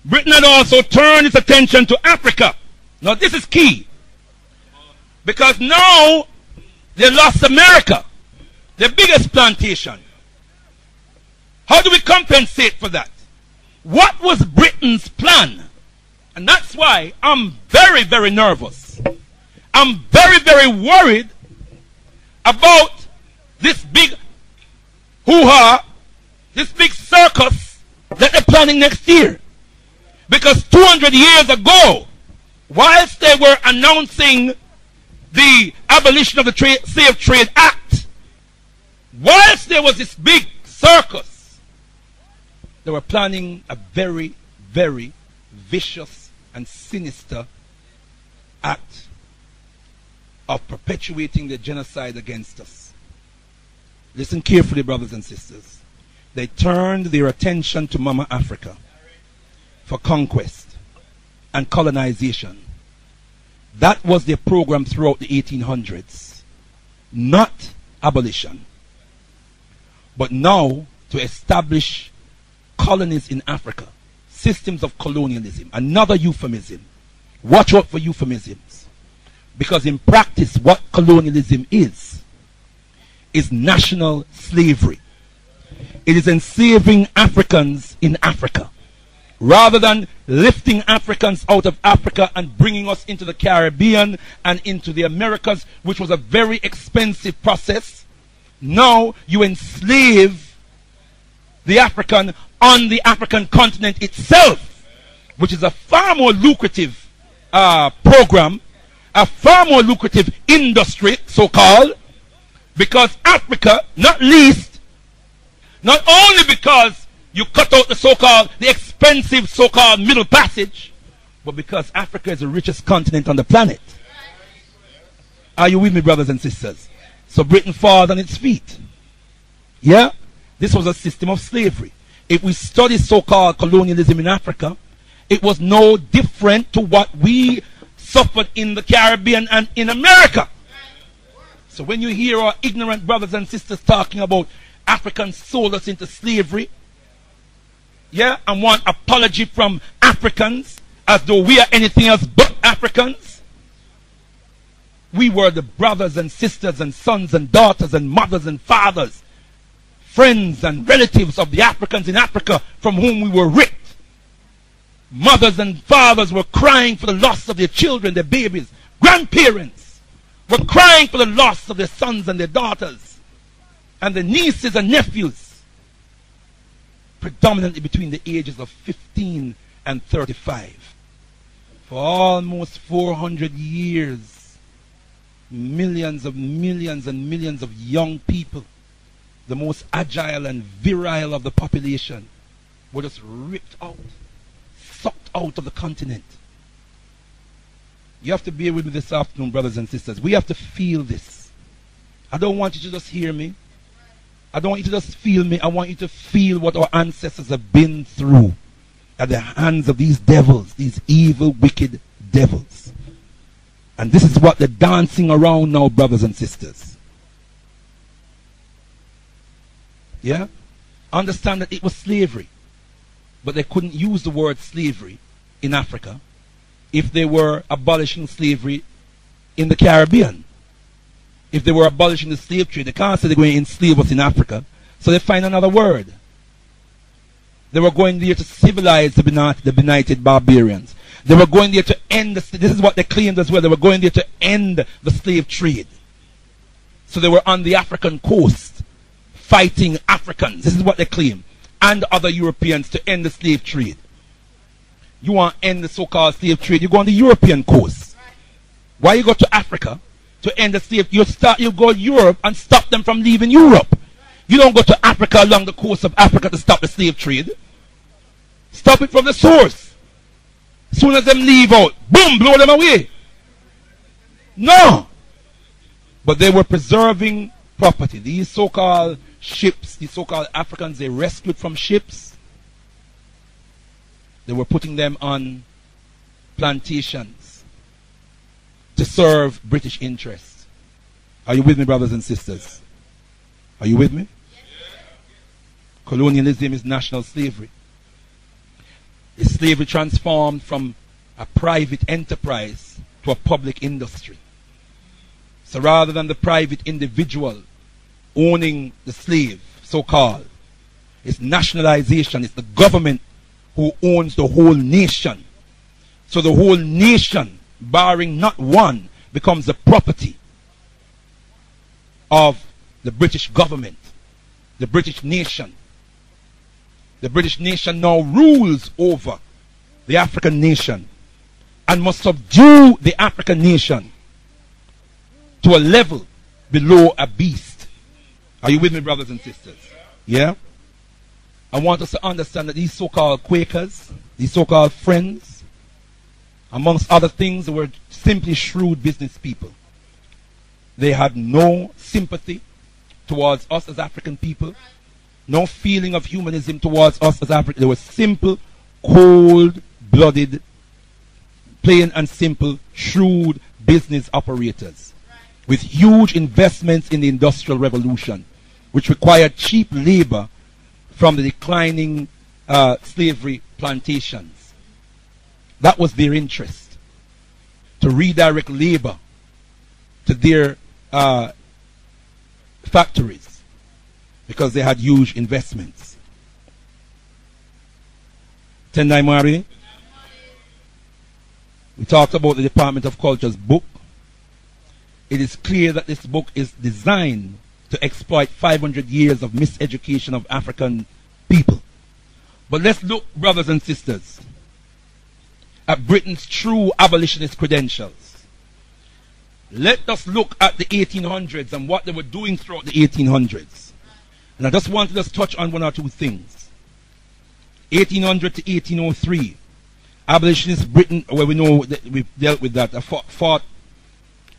Britain had also turned its attention to Africa. Now this is key. Because now they lost America, the biggest plantation. How do we compensate for that? What was Britain's plan? And that's why I'm very, very nervous. I'm very, very worried about this big hoo-ha, this big circus that they're planning next year. Because 200 years ago, whilst they were announcing the abolition of the Slave Trade Act, whilst there was this big circus, they were planning a very, very vicious and sinister act of perpetuating the genocide against us. Listen carefully, brothers and sisters. They turned their attention to Mama Africa for conquest and colonization. That was their program throughout the 1800s. Not abolition. But now to establish colonies in Africa. Systems of colonialism. Another euphemism. Watch out for euphemisms. Because in practice what colonialism is national slavery. It is enslaving Africans in Africa. Rather than lifting Africans out of Africa and bringing us into the Caribbean and into the Americas, which was a very expensive process, now you enslave the African on the African continent itself, which is a far more lucrative program, a far more lucrative industry, so-called, because Africa, not least, not only because you cut out the so-called, the expensive so-called middle passage, but because Africa is the richest continent on the planet. Are you with me, brothers and sisters? So Britain falls on its feet. Yeah? This was a system of slavery. If we study so-called colonialism in Africa, it was no different to what we suffered in the Caribbean and in America. So when you hear our ignorant brothers and sisters talking about Africans sold us into slavery, yeah, and want apology from Africans as though we are anything else but Africans. We were the brothers and sisters and sons and daughters and mothers and fathers, friends and relatives of the Africans in Africa from whom we were ripped. Mothers and fathers were crying for the loss of their children, their babies. Grandparents were crying for the loss of their sons and their daughters, and their nieces and nephews, predominantly between the ages of 15 and 35. For almost 400 years, millions and millions of young people, the most agile and virile of the population, were just ripped out, sucked out of the continent. You have to bear with me this afternoon, brothers and sisters. We have to feel this. I don't want you to just hear me. I don't want you to just feel me. I want you to feel what our ancestors have been through at the hands of these devils, these evil, wicked devils. And this is what they're dancing around now, brothers and sisters. Yeah? Understand that it was slavery. But they couldn't use the word slavery in Africa if they were abolishing slavery in the Caribbean. If they were abolishing the slave trade, they can't say they're going to enslave us in Africa. So they find another word. They were going there to civilize the benighted barbarians. They were going there to end this is what they claimed as well. They were going there to end the slave trade. So they were on the African coast fighting Africans. This is what they claim. And other Europeans to end the slave trade. You want to end the so-called slave trade, you go on the European coast. Why you go to Africa to end the slave? You go to Europe and stop them from leaving Europe. You don't go to Africa along the coast of Africa to stop the slave trade. Stop it from the source. As soon as them leave out, boom, blow them away. No. But they were preserving property. These so-called ships, these so-called Africans, they rescued from ships. They were putting them on plantations to serve British interests. Are you with me, brothers and sisters? Are you with me? Colonialism is national slavery. Is slavery transformed from a private enterprise to a public industry? So rather than the private individual owning the slave, so-called, it's nationalization. It's the government who owns the whole nation. So the whole nation, barring not one, becomes the property of the British government, the British nation. The British nation now rules over the African nation and must subdue the African nation to a level below a beast. Are you with me, brothers and sisters? Yeah? I want us to understand that these so-called Quakers, these so-called friends, amongst other things, were simply shrewd business people. They had no sympathy towards us as African people, no feeling of humanism towards us as Africans. They were simple, cold-blooded, plain and simple, shrewd business operators with huge investments in the Industrial Revolution, which required cheap labor from the declining slavery plantations. That was their interest, to redirect labor to their factories, because they had huge investments. Tendai Mari, we talked about the Department of Culture's book. It is clear that this book is designed to exploit 500 years of miseducation of African people. But let's look, brothers and sisters, at Britain's true abolitionist credentials. Let us look at the 1800s and what they were doing throughout the 1800s. And I just wanted us to touch on one or two things. 1800 to 1803, abolitionist Britain, where we know that we've dealt with that, fought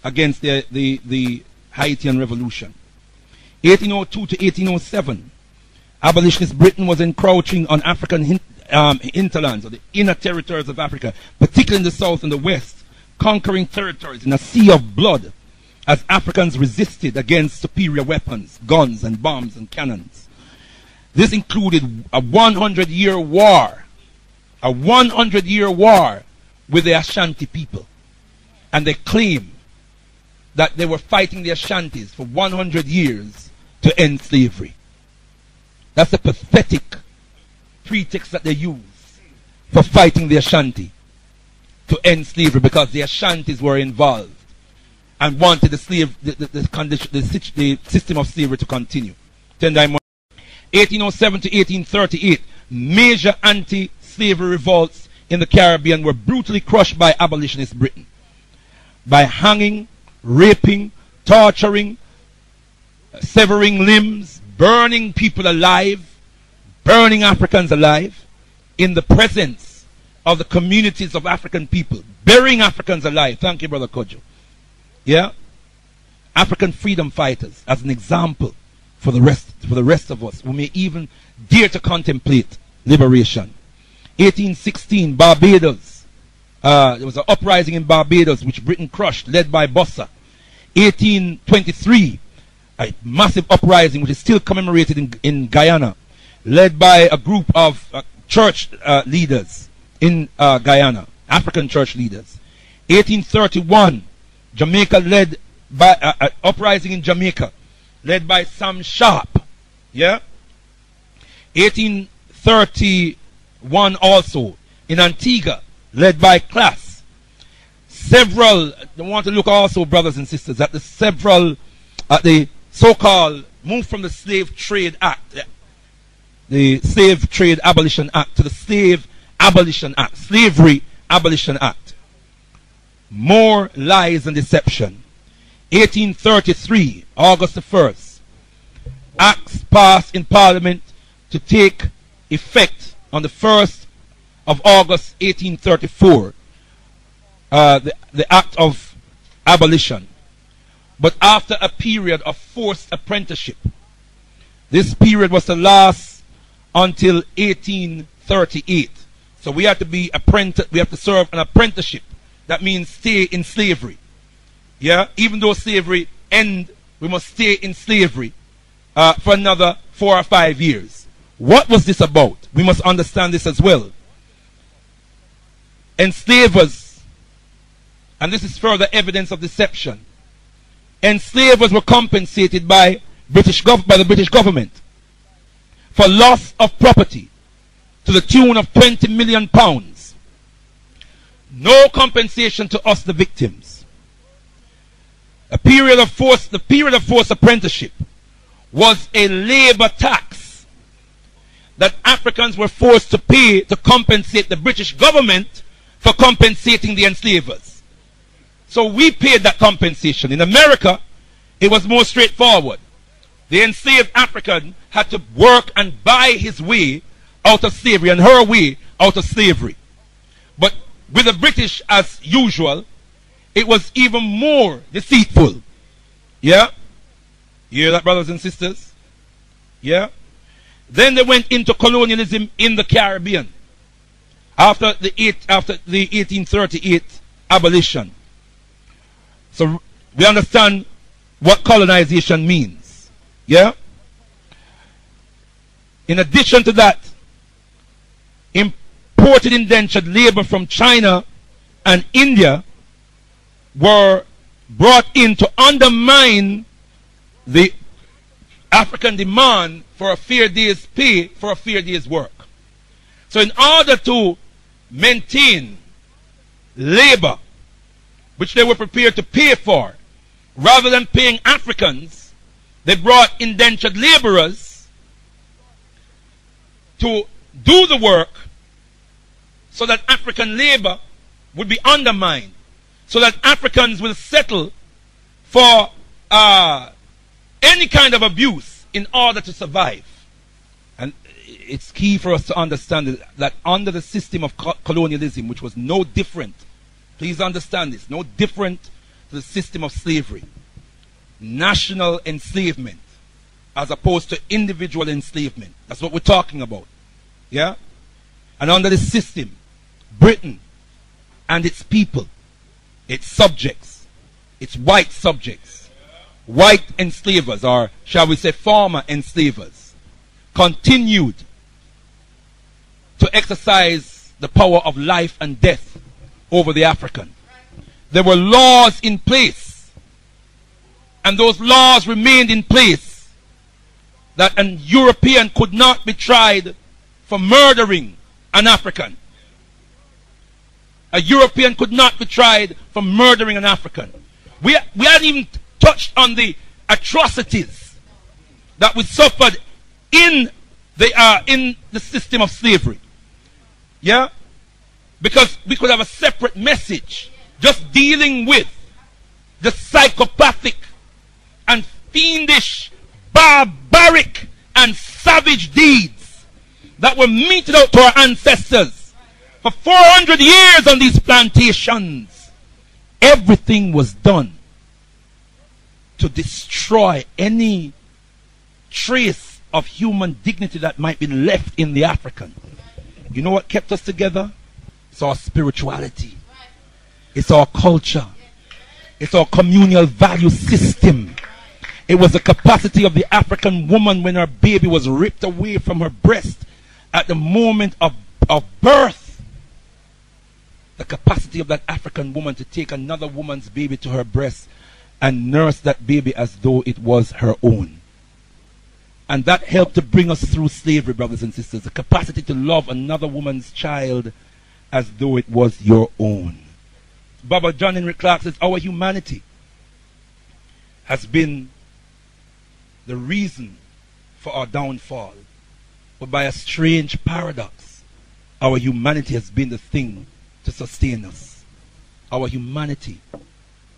against the Haitian Revolution. 1802 to 1807, abolitionist Britain was encroaching on African hinterlands, or the inner territories of Africa, particularly in the south and the west, conquering territories in a sea of blood as Africans resisted against superior weapons, guns and bombs and cannons. This included a 100-year war, with the Ashanti people. And they claim that they were fighting the Ashantis for 100 years to end slavery. That's a pathetic pretext that they use for fighting the Ashanti to end slavery, because the Ashantis were involved and wanted the system of slavery to continue. 1807 to 1838, major anti-slavery revolts in the Caribbean were brutally crushed by abolitionist Britain by hanging, raping, torturing, severing limbs, burning people alive, burning Africans alive in the presence of the communities of African people, burying Africans alive. Thank you, Brother Kojo. Yeah? African freedom fighters as an example for the rest of us who may even dare to contemplate liberation. 1816, Barbados. There was an uprising in Barbados which Britain crushed, led by Bossa. 1823, a massive uprising which is still commemorated in Guyana, led by a group of church leaders in Guyana, African church leaders. 1831, Jamaica led by uprising in Jamaica, led by Sam Sharp. Yeah. 1831 also in Antigua, led by Class. Several, I want to look also, brothers and sisters, at the so-called move from the Slave Trade Act, the Slave Trade Abolition Act, to the Slave Abolition Act, Slavery Abolition Act. More lies and deception. 1833, August the 1st, acts passed in Parliament to take effect on the 1st of August 1834, the Act of Abolition. But after a period of forced apprenticeship, this period was to last until 1838. So we have to be apprentice, we have to serve an apprenticeship. That means stay in slavery. Yeah, even though slavery end, we must stay in slavery for another 4 or 5 years. What was this about? We must understand this as well. Enslavers, and this is further evidence of deception, enslavers were compensated by the British government for loss of property to the tune of £20 million. No compensation to us, the victims. The period of forced apprenticeship was a labor tax that Africans were forced to pay to compensate the British government for compensating the enslavers. So we paid that compensation. In America, it was more straightforward. The enslaved African had to work and buy his way out of slavery and her way out of slavery. But with the British, as usual, it was even more deceitful. Yeah? You hear that, brothers and sisters? Yeah? Then they went into colonialism in the Caribbean after the 1838 abolition. So we understand what colonization means. Yeah? In addition to that, imported indentured labor from China and India were brought in to undermine the African demand for a fair day's pay for a fair day's work. So in order to maintain labor, which they were prepared to pay for, rather than paying Africans, they brought indentured laborers to do the work so that African labor would be undermined, so that Africans will settle for any kind of abuse in order to survive. And it's key for us to understand that under the system of colonialism, which was no different, please understand this, no different to the system of slavery, national enslavement as opposed to individual enslavement. That's what we're talking about. Yeah? And under this system, Britain and its people, its subjects, its white subjects, white enslavers, or shall we say former enslavers, continued to exercise the power of life and death over the African. There were laws in place, and those laws remained in place, that an European could not be tried for murdering an African. A European could not be tried for murdering an African. We hadn't even touched on the atrocities that we suffered in the system of slavery. Yeah? Because we could have a separate message just dealing with the psychopathic and fiendish, barbaric and savage deeds that were meted out to our ancestors for 400 years on these plantations. Everything was done to destroy any trace of human dignity that might be left in the African. You know what kept us together? It's our spirituality. It's our culture. It's our communal value system. It was the capacity of the African woman when her baby was ripped away from her breast at the moment of birth. The capacity of that African woman to take another woman's baby to her breast and nurse that baby as though it was her own. And that helped to bring us through slavery, brothers and sisters. The capacity to love another woman's child as though it was your own. Baba John Henry Clark says our humanity has been the reason for our downfall. But by a strange paradox, our humanity has been the thing to sustain us. Our humanity,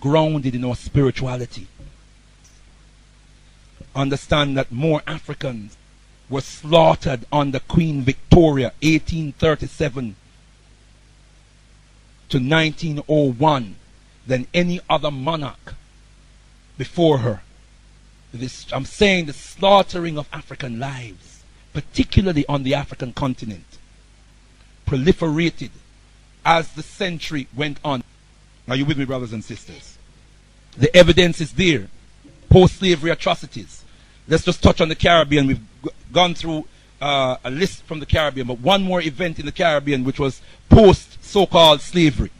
grounded in our spirituality. Understand that more Africans were slaughtered under Queen Victoria, 1837 to 1901, than any other monarch before her. I'm saying the slaughtering of African lives, particularly on the African continent, proliferated as the century went on. Are you with me, brothers and sisters? The evidence is there. Post-slavery atrocities. Let's just touch on the Caribbean. We've gone through a list from the Caribbean, but one more event in the Caribbean which was post so-called slavery,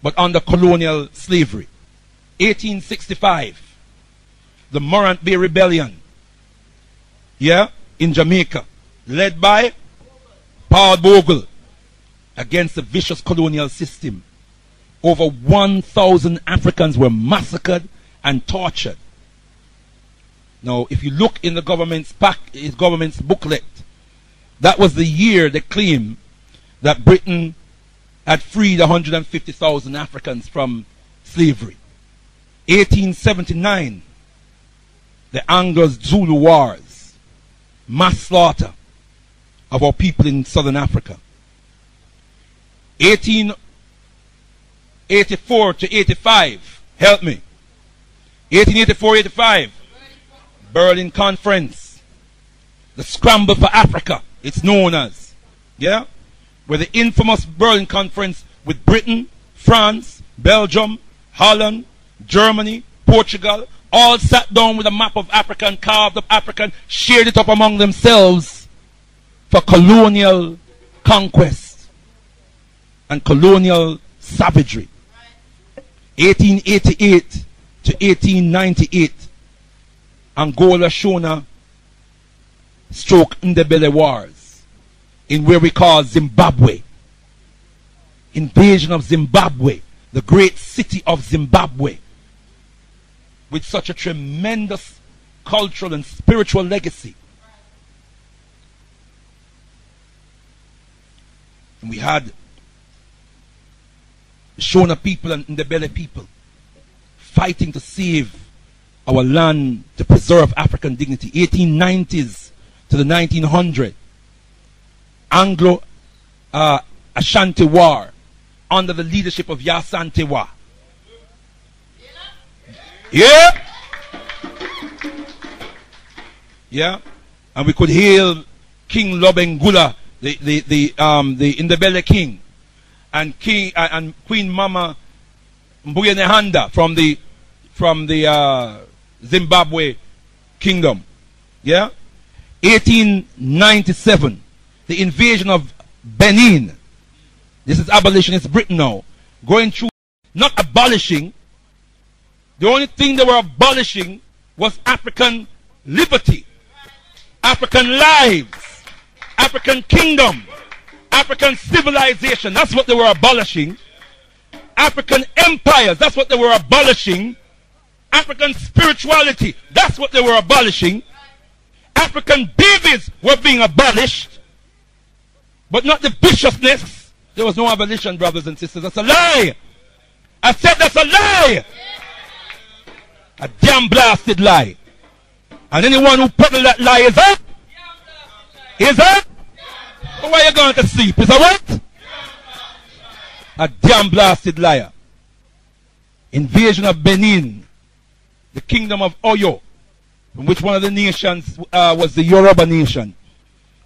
but under colonial slavery. 1865, the Morant Bay Rebellion, in Jamaica, led by Paul Bogle, against the vicious colonial system. Over 1,000 Africans were massacred and tortured. Now, if you look in the government's booklet, that was the year they claim that Britain had freed 150,000 Africans from slavery. 1879, the Anglo-Zulu Wars, mass slaughter of our people in southern Africa. 1884 to 85, help me. 1884-85, Berlin Conference, the scramble for Africa, it's known as, where the infamous Berlin Conference with Britain, France, Belgium, Holland, Germany, Portugal, all sat down with a map of Africa and carved up Africa and shared it up among themselves for colonial conquest and colonial savagery. 1888 to 1898, Angola Shona stroke Ndebele Wars in where we call Zimbabwe. Invasion of Zimbabwe, the great city of Zimbabwe, with such a tremendous cultural and spiritual legacy. And we had Shona people and Ndebele people fighting to save our land, to preserve African dignity. 1890s to the 1900s, Anglo Ashanti War under the leadership of Yasantewa. And we could hail King Lobengula, the Ndebele king, and Queen Mama Mbuyenehanda from the Zimbabwe kingdom. 1897, the invasion of Benin. This is abolitionist Britain now, going through, not abolishing. The only thing they were abolishing was African liberty, African lives, African kingdom, African civilization. That's what they were abolishing. African empires, that's what they were abolishing. African spirituality, that's what they were abolishing. African babies were being abolished, but not the viciousness. There was no abolition, brothers and sisters. That's a lie. I said that's a lie. A damn blasted lie. And anyone who peddled that lie is up. Is up? But why are you going to sleep? Is that what? A damn blasted liar. Invasion of Benin, the kingdom of Oyo, from which one of the nations was the Yoruba nation.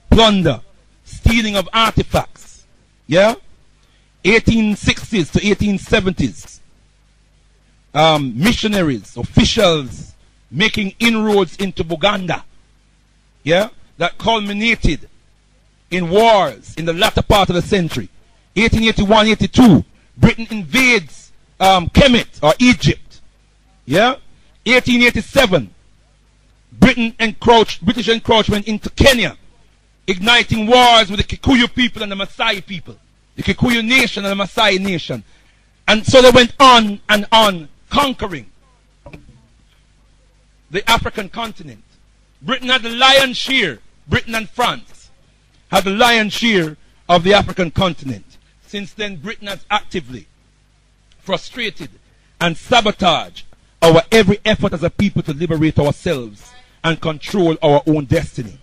Plunder, stealing of artifacts. 1860s to 1870s. Missionaries, officials making inroads into Buganda. That culminated in wars in the latter part of the century. 1881-82, Britain invades Kemet or Egypt. 1887, British encroachment into Kenya, igniting wars with the Kikuyu people and the Maasai people, the Kikuyu nation and the Maasai nation. And so they went on and on, conquering the African continent. Britain had the lion's share, Britain and France had the lion's share of the African continent. Since then, Britain has actively frustrated and sabotaged our every effort as a people to liberate ourselves and control our own destiny.